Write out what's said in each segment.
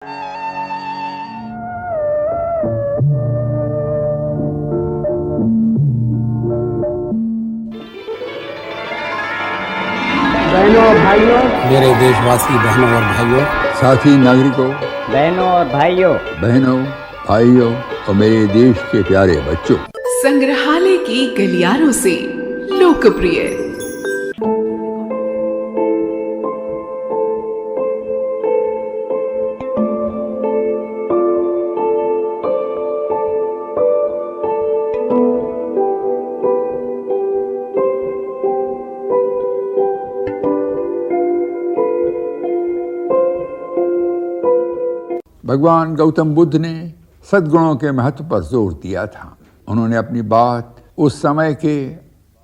बहनों और भाइयों, मेरे देशवासी बहनों और भाइयों, साथी नागरिकों, बहनों और भाइयों, और मेरे देश के प्यारे बच्चों, संग्रहालय की गलियारों से लोकप्रिय भगवान गौतम बुद्ध ने सद्गुणों के महत्व पर जोर दिया था। उन्होंने अपनी बात उस समय के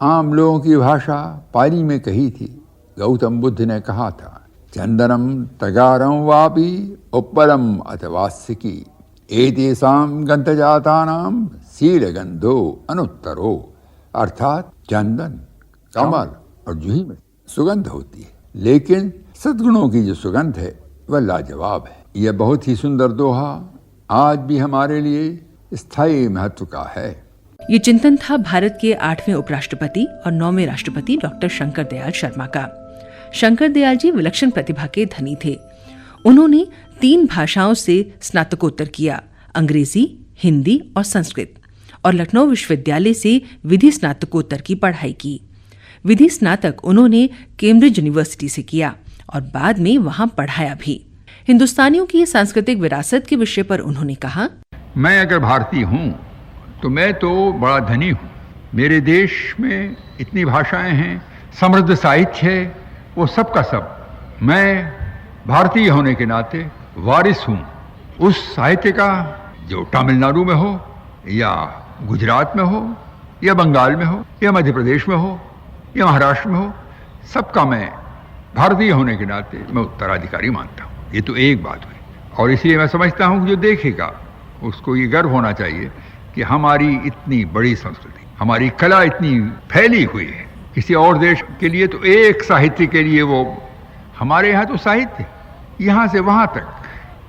आम लोगों की भाषा पाली में कही थी। गौतम बुद्ध ने कहा था, चंदनम तगारम वापि उपरम अथवास्यकी एतेषाम गंधजातानाम शीलगंधो अनुत्तरो। अर्थात चंदन, कमल और जूही में सुगंध होती है, लेकिन सद्गुणों की जो सुगंध है वह लाजवाब है। यह बहुत ही सुंदर दोहा आज भी हमारे लिए स्थायी महत्व का है। ये चिंतन था भारत के 8वें उपराष्ट्रपति और 9वें राष्ट्रपति डॉक्टर शंकर दयाल शर्मा का। शंकर दयाल जी विलक्षण प्रतिभा के धनी थे। उन्होंने 3 भाषाओं से स्नातकोत्तर किया, अंग्रेजी, हिंदी और संस्कृत, और लखनऊ विश्वविद्यालय से विधि स्नातकोत्तर की पढ़ाई की। विधि स्नातक उन्होंने कैम्ब्रिज यूनिवर्सिटी से किया और बाद में वहां पढ़ाया भी। हिंदुस्तानियों की सांस्कृतिक विरासत के विषय पर उन्होंने कहा, मैं अगर भारतीय हूँ तो मैं तो बड़ा धनी हूँ। मेरे देश में इतनी भाषाएं हैं, समृद्ध साहित्य है, वो सब का सब मैं भारतीय होने के नाते वारिस हूँ उस साहित्य का जो तमिलनाडु में हो या गुजरात में हो या बंगाल में हो या मध्य प्रदेश में हो या महाराष्ट्र में हो, सबका मैं भारतीय होने के नाते मैं उत्तराधिकारी मानता हूँ। ये तो एक बात हुई, और इसलिए मैं समझता हूँ कि जो देखेगा उसको ये गर्व होना चाहिए कि हमारी इतनी बड़ी संस्कृति, हमारी कला इतनी फैली हुई है। किसी और देश के लिए तो एक साहित्य के लिए वो, हमारे यहाँ तो साहित्य यहाँ से वहाँ तक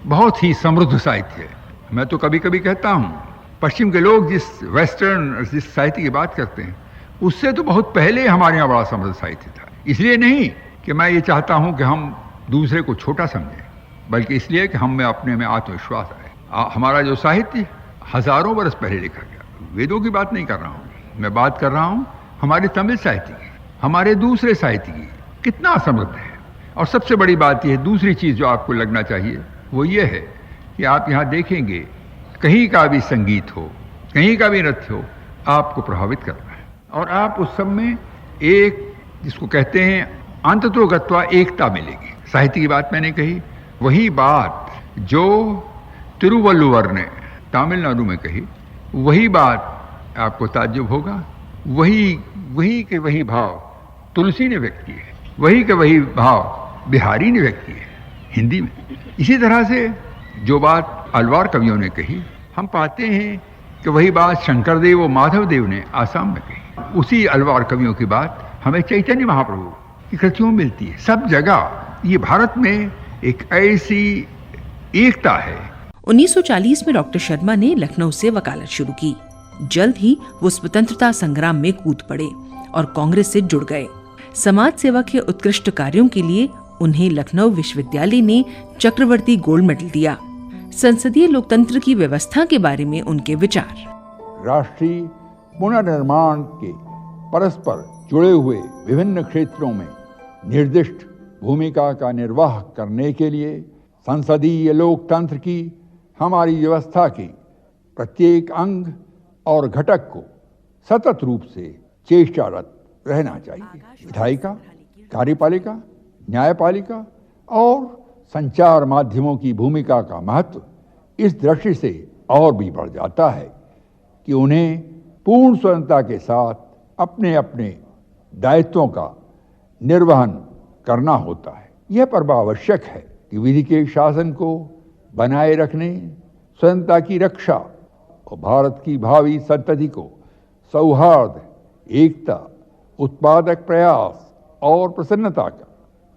बहुत ही समृद्ध साहित्य है। मैं तो कभी कभी कहता हूँ, पश्चिम के लोग जिस वेस्टर्न जिस साहित्य की बात करते हैं उससे तो बहुत पहले हमारे यहाँ बड़ा समृद्ध साहित्य था। इसलिए नहीं कि मैं ये चाहता हूँ कि हम दूसरे को छोटा समझें, बल्कि इसलिए कि हम में अपने में आत्मविश्वास आए। हमारा जो साहित्य हजारों बरस पहले लिखा गया, वेदों की बात नहीं कर रहा हूँ, मैं बात कर रहा हूँ हमारे तमिल साहित्य की, हमारे दूसरे साहित्य की, कितना समृद्ध है। और सबसे बड़ी बात यह है, दूसरी चीज़ जो आपको लगना चाहिए वो ये है कि आप यहाँ देखेंगे कहीं का भी संगीत हो, कहीं का भी नृत्य हो, आपको प्रभावित करता है। और आप उस सब में एक जिसको कहते हैं अंततोगत्वा एकता मिलेगी। साहित्य की बात मैंने कही, वही बात जो तिरुवल्लुवर ने तमिलनाडु में कही, वही बात आपको ताज्जुब होगा, वही के वही भाव तुलसी ने व्यक्त किए, वही के वही भाव बिहारी ने व्यक्त किए हिंदी में। इसी तरह से जो बात अलवार कवियों ने कही, हम पाते हैं कि वही बात शंकरदेव और माधवदेव ने आसाम में कही। उसी अलवार कवियों की बात हमें चैतन्य महाप्रभु की कृतियों में मिलती है। सब जगह ये भारत में एक ऐसी एकता है। 1940 में डॉक्टर शर्मा ने लखनऊ से वकालत शुरू की। जल्द ही वो स्वतंत्रता संग्राम में कूद पड़े और कांग्रेस से जुड़ गए। समाज सेवा के उत्कृष्ट कार्यों के लिए उन्हें लखनऊ विश्वविद्यालय ने चक्रवर्ती गोल्ड मेडल दिया। संसदीय लोकतंत्र की व्यवस्था के बारे में उनके विचार, राष्ट्रीय पुनर्निर्माण के परस्पर जुड़े हुए विभिन्न क्षेत्रों में निर्दिष्ट भूमिका का निर्वाह करने के लिए संसदीय लोकतंत्र की हमारी व्यवस्था के प्रत्येक अंग और घटक को सतत रूप से चेष्टारत रहना चाहिए। विधायिका, कार्यपालिका, न्यायपालिका और संचार माध्यमों की भूमिका का महत्व इस दृष्टि से और भी बढ़ जाता है कि उन्हें पूर्ण स्वतंत्रता के साथ अपने अपने दायित्वों का निर्वहन करना होता है। यह पर्व आवश्यक है कि विधि के शासन को बनाए रखने, स्वतंत्रता की रक्षा और भारत की भावी संतति को सौहार्द, एकता, उत्पादक प्रयास और प्रसन्नता का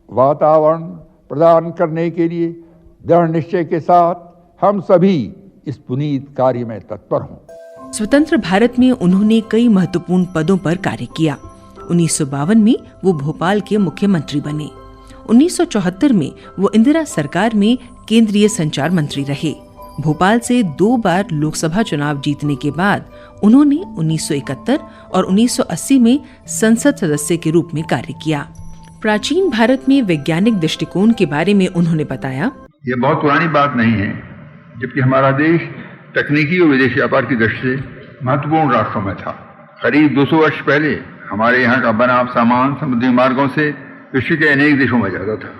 वातावरण प्रदान करने के लिए दृढ़ निश्चय के साथ हम सभी इस पुनीत कार्य में तत्पर हों। स्वतंत्र भारत में उन्होंने कई महत्वपूर्ण पदों पर कार्य किया। 1952 में वो भोपाल के मुख्यमंत्री बने। 1974 में वो इंदिरा सरकार में केंद्रीय संचार मंत्री रहे। भोपाल से 2 बार लोकसभा चुनाव जीतने के बाद उन्होंने 1971 और 1980 में संसद सदस्य के रूप में कार्य किया। प्राचीन भारत में वैज्ञानिक दृष्टिकोण के बारे में उन्होंने बताया, ये बहुत पुरानी बात नहीं है, जबकि हमारा देश तकनीकी और विदेशी व्यापार की दृष्टि से महत्वपूर्ण राष्ट्रों में था। करीब 200 वर्ष पहले हमारे यहाँ का बना सामान समुद्री मार्गों से विश्व के अनेक देशों में जाता था।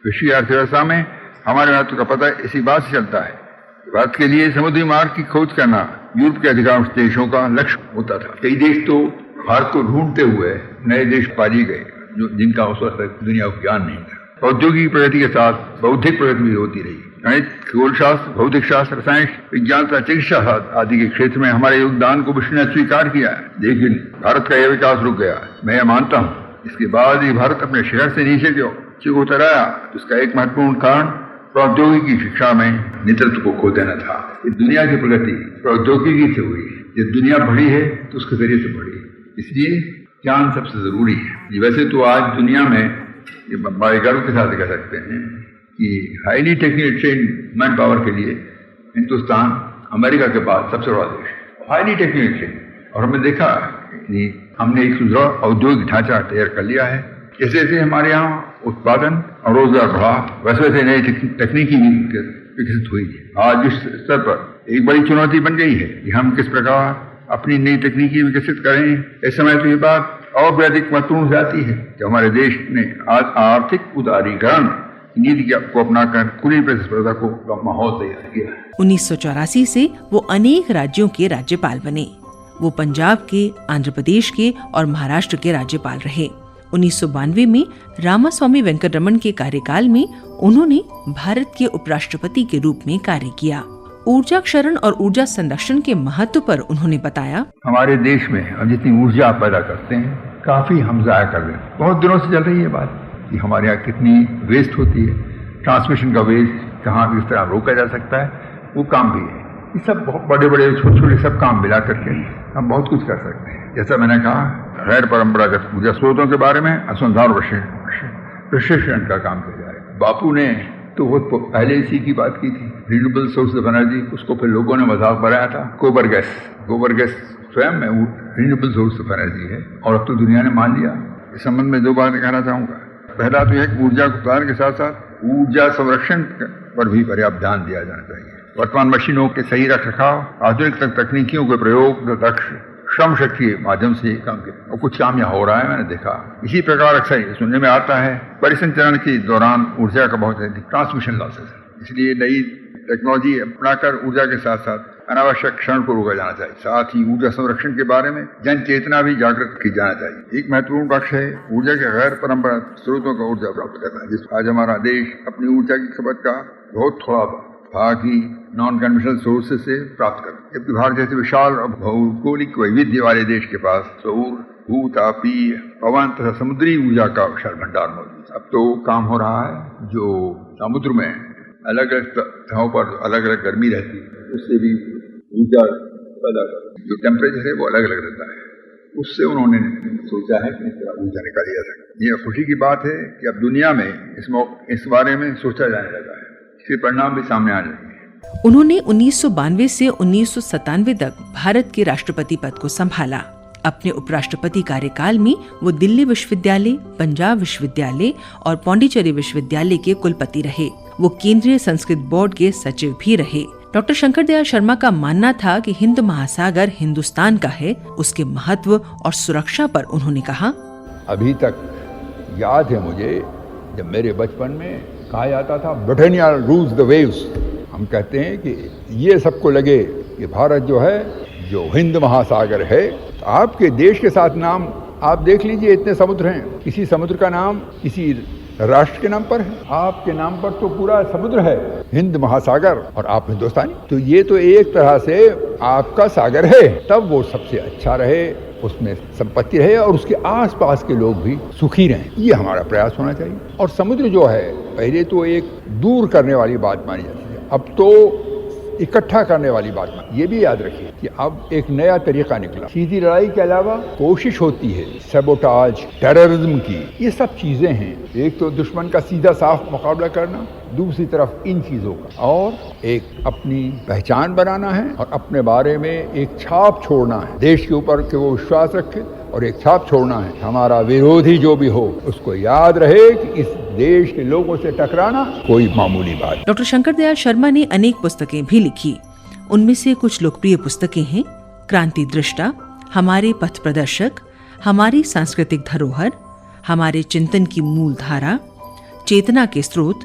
विश्व की अर्थव्यवस्था में हमारे महत्व का पता इसी बात से चलता है। भारत के लिए समुद्री मार्ग की खोज करना यूरोप के अधिकांश देशों का लक्ष्य होता था। कई देश तो भारत को ढूंढते हुए नए देश पाली गए, जिनका उस वक्त तक दुनिया को ज्ञान नहीं था। औद्योगिक प्रगति के साथ बौद्धिक प्रगति भी होती रही। गणित, खगोल शास्त्र, भौतिक शास्त्र, रसायन विज्ञान तथा चिकित्सा आदि के क्षेत्र में हमारे योगदान को विश्व ने स्वीकार किया है। लेकिन भारत का यह विकास रुक गया। मैं यह मानता हूँ इसके बाद ही भारत अपने शहर से नीचे उतर आया। इसका एक महत्वपूर्ण कारण प्रौद्योगिकी शिक्षा में नेतृत्व को खो देना था। दुनिया की प्रगति प्रौद्योगिकी से हुई। जब दुनिया बढ़ी है तो उसके जरिए से बढ़ी, इसलिए ज्ञान सबसे जरूरी है। वैसे तो आज दुनिया में ये बड़े गर्व के साथ कह सकते हैं कि highly technical train man power के लिए हिंदुस्तान अमेरिका के बाद सबसे बड़ा देश है। हाईली टेक्निकल ट्रेन, और हमने देखा कि हमने एक सुदृढ़ औद्योगिक ढांचा तैयार कर लिया है। जैसे जैसे हमारे यहाँ उत्पादन और रोजगार बढ़ा, वैसे वैसे नई तकनीकी विकसित हुई। आज इस स्तर पर एक बड़ी चुनौती बन गई है कि हम किस प्रकार अपनी नई तकनीकी विकसित करें। इस समय तो ये बात और भी अधिक महत्वपूर्ण हो जाती है कि हमारे देश ने आज आर्थिक उदारीकरण नीति को अपनाकर खुली प्रतिस्पर्धा को माहौल तैयार किया। 1984 से वो अनेक राज्यों के राज्यपाल बने। वो पंजाब के, आंध्र प्रदेश के और महाराष्ट्र के राज्यपाल रहे। 1992 में रामास्वामी वेंकटरमण के कार्यकाल में उन्होंने भारत के उपराष्ट्रपति के रूप में कार्य किया। ऊर्जा क्षरण और ऊर्जा संरक्षण के महत्व पर उन्होंने बताया, हमारे देश में हम जितनी ऊर्जा आप पैदा करते हैं काफी हम जाया कर रहे हैं। बहुत दिनों से चल रही है बात कि हमारे यहाँ कितनी वेस्ट होती है। ट्रांसमिशन का वेस्ट कहाँ किस तरह रोका जा सकता है, वो काम भी है। ये सब बहुत बड़े बड़े छोटे छोटे सब काम मिला करके हम बहुत कुछ कर सकते हैं। जैसा मैंने कहा, गैर परंपरागत ऊर्जा स्रोतों के बारे में अनुसंधान प्रशिक्षण का काम किया जाए। बापू ने तो वो पहले इसी की बात की थी, रिन्यूएबल सोर्स ऑफ एनर्जी। उसको फिर लोगों ने मजाक बनाया था गोबर गैस स्वयं में रिन्यूएबल सोर्स ऑफ एनर्जी है, और अब तो दुनिया ने मान लिया। इस संबंध में 2 बातें कहना चाहूंगा। पहला तो यह ऊर्जा उत्पादन के साथ साथ ऊर्जा संरक्षण पर भी पर्याप्त ध्यान दिया जाना चाहिए। वर्तमान मशीनों के सही रखरखाव, आधुनिक तकनीकियों के प्रयोग, दक्ष श्रम शक्ति के माध्यम से काम किया, और कुछ काम यहाँ हो रहा है, मैंने देखा। इसी प्रकार अक्सर सुनने में आता है परिसंचरण के दौरान ऊर्जा का बहुत अधिक ट्रांसमिशन लॉसेस है। इसलिए नई टेक्नोलॉजी अपनाकर ऊर्जा के साथ साथ अनावश्यक क्षरण को रोका जाना चाहिए। साथ ही ऊर्जा संरक्षण के बारे में जन चेतना भी जागृत की जाना चाहिए। एक महत्वपूर्ण पक्ष है ऊर्जा के गैर परंपरागत स्रोतों का ऊर्जा प्राप्त करना, जिस आज हमारा देश अपनी ऊर्जा की खपत का बहुत थोड़ा भाग ही नॉन कन्वेंशनल सोर्सेज से प्राप्त कर, जबकि भारत जैसे विशाल और भौगोलिक वैविध्य वाले देश के पास सौर, भूतापीय, पवन तथा समुद्री ऊर्जा का विशाल भंडार मौजूद है। अब तो काम हो रहा है जो समुद्र में अलग अलग जगहों पर अलग अलग गर्मी रहती है, उससे भी ऊर्जा पैदा कर, जो टेम्परेचर है वो अलग अलग रहता है, उससे उन्होंने सोचा है कि इस तरह ऊर्जा निकाली जा सकती है। यह खुशी की बात है कि अब दुनिया में इस बारे में सोचा जाने लगा है, इसके परिणाम भी सामने आ जाएंगे। उन्होंने 1992 से 1997 तक भारत के राष्ट्रपति पद को संभाला। अपने उपराष्ट्रपति कार्यकाल में वो दिल्ली विश्वविद्यालय, पंजाब विश्वविद्यालय और पौंडीचेरी विश्वविद्यालय के कुलपति रहे। वो केंद्रीय संस्कृत बोर्ड के सचिव भी रहे। डॉक्टर शंकर दयाल शर्मा का मानना था कि हिंद महासागर हिंदुस्तान का है। उसके महत्व और सुरक्षा पर उन्होंने कहा, अभी तक याद है मुझे जब मेरे बचपन में कहा जाता था ब्रिटानिया रूल्स द वेव्स। हम कहते हैं कि ये सबको लगे कि भारत जो है जो हिंद महासागर है, तो आपके देश के साथ नाम आप देख लीजिए, इतने समुद्र हैं, किसी समुद्र का नाम किसी राष्ट्र के नाम पर है, आपके नाम पर तो पूरा समुद्र है, हिंद महासागर, और आप हिंदुस्तानी, तो ये तो एक तरह से आपका सागर है। तब वो सबसे अच्छा रहे, उसमें संपत्ति रहे और उसके आसपास के लोग भी सुखी रहें, ये हमारा प्रयास होना चाहिए। और समुद्र जो है, पहले तो एक दूर करने वाली बात मानी जाती है, अब तो इकट्ठा करने वाली बात मानी। ये भी याद रखिए कि अब एक नया तरीका निकला। सीधी लड़ाई के अलावा कोशिश होती है सैबोटाज, टेररिज्म की, ये सब चीजें हैं। एक तो दुश्मन का सीधा साफ मुकाबला करना, दूसरी तरफ इन चीजों का, और एक अपनी पहचान बनाना है और अपने बारे में एक छाप छोड़ना है देश के ऊपर कि वो विश्वास रखे, और एक छाप छोड़ना है हमारा विरोधी जो भी हो उसको याद रहे कि इस देश के लोगों से टकराना कोई मामूली बात। डॉक्टर शंकर दयाल शर्मा ने अनेक पुस्तकें भी लिखी। उनमें से कुछ लोकप्रिय पुस्तकें हैं क्रांति दृष्टा, हमारे पथ प्रदर्शक, हमारी सांस्कृतिक धरोहर, हमारे चिंतन की मूल धारा, चेतना के स्रोत,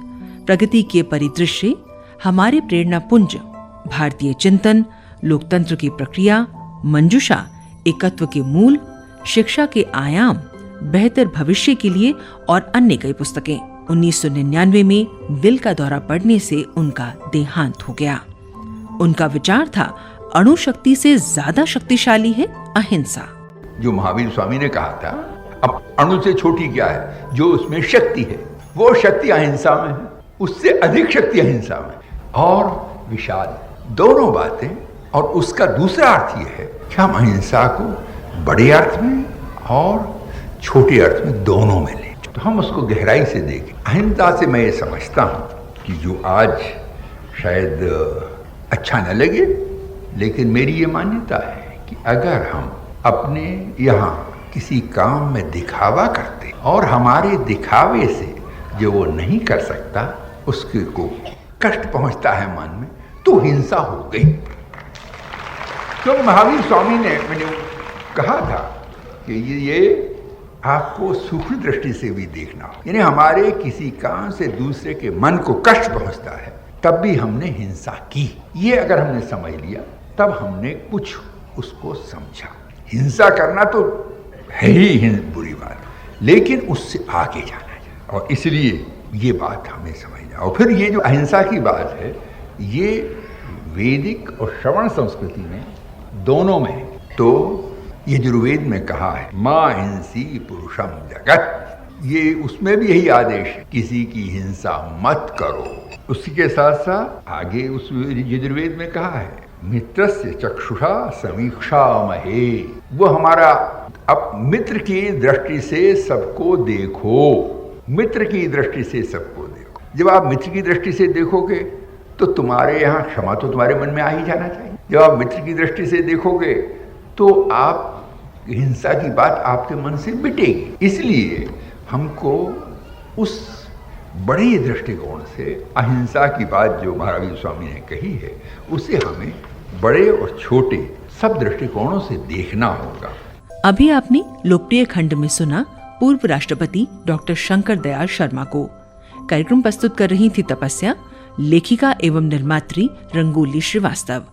प्रगति के परिदृश्य, हमारे प्रेरणा पुंज, भारतीय चिंतन, लोकतंत्र की प्रक्रिया, मंजूषा, एकत्व के मूल, शिक्षा के आयाम, बेहतर भविष्य के लिए और अन्य कई पुस्तकें। 1999 में दिल का दौरा पड़ने से उनका देहांत हो गया। उनका विचार था, अणु शक्ति से ज्यादा शक्तिशाली है अहिंसा। जो महावीर स्वामी ने कहा था, अब अणु से छोटी क्या है, जो उसमें शक्ति है वो शक्ति अहिंसा में है, उससे अधिक शक्ति अहिंसा में, और विशाल दोनों बातें। और उसका दूसरा अर्थ यह है कि हम अहिंसा को बड़े अर्थ में और छोटे अर्थ में दोनों में लें, तो हम उसको गहराई से देखें। अहिंसा से मैं ये समझता हूं कि जो आज शायद अच्छा न लगे, लेकिन मेरी ये मान्यता है कि अगर हम अपने यहाँ किसी काम में दिखावा करते और हमारे दिखावे से जो वो नहीं कर सकता उसके को कष्ट पहुंचता है मन में, तो हिंसा हो गई। तो महावीर स्वामी ने, मैंने कहा था कि ये आपको सूक्ष्म दृष्टि से भी देखना हो, यानी हमारे किसी काम से दूसरे के मन को कष्ट पहुंचता है, तब भी हमने हिंसा की। ये अगर हमने समझ लिया तब हमने कुछ उसको समझा। हिंसा करना तो है ही बुरी बात, लेकिन उससे आगे जाना चाहिए, और इसलिए ये बात हमें समझना। और फिर ये जो अहिंसा की बात है, ये वैदिक और श्रवण संस्कृति में दोनों में, तो ये यजुर्वेद में कहा है, मां हिंसी पुरुषम जगत, ये उसमें भी यही आदेश है, किसी की हिंसा मत करो। उसके साथ साथ आगे उस यजुर्वेद में कहा है, मित्रस्य चक्षुषा समीक्षा महे, वो हमारा अब मित्र की दृष्टि से सबको देखो, मित्र की दृष्टि से सबको देखो। जब आप मित्र की दृष्टि से देखोगे तो तुम्हारे यहाँ क्षमा तो तुम्हारे मन में आ ही जाना चाहिए। जब आप मित्र की दृष्टि से देखोगे तो आप हिंसा की बात आपके मन से मिटेगी। इसलिए हमको उस बड़े दृष्टिकोण से अहिंसा की बात जो महावीर स्वामी ने कही है, उसे हमें बड़े और छोटे सब दृष्टिकोणों से देखना होगा। अभी आपने लोकप्रिय खंड में सुना पूर्व राष्ट्रपति डॉक्टर शंकर दयाल शर्मा को। कार्यक्रम प्रस्तुत कर रही थी तपस्या, लेखिका एवं निर्मात्री रंगोली श्रीवास्तव।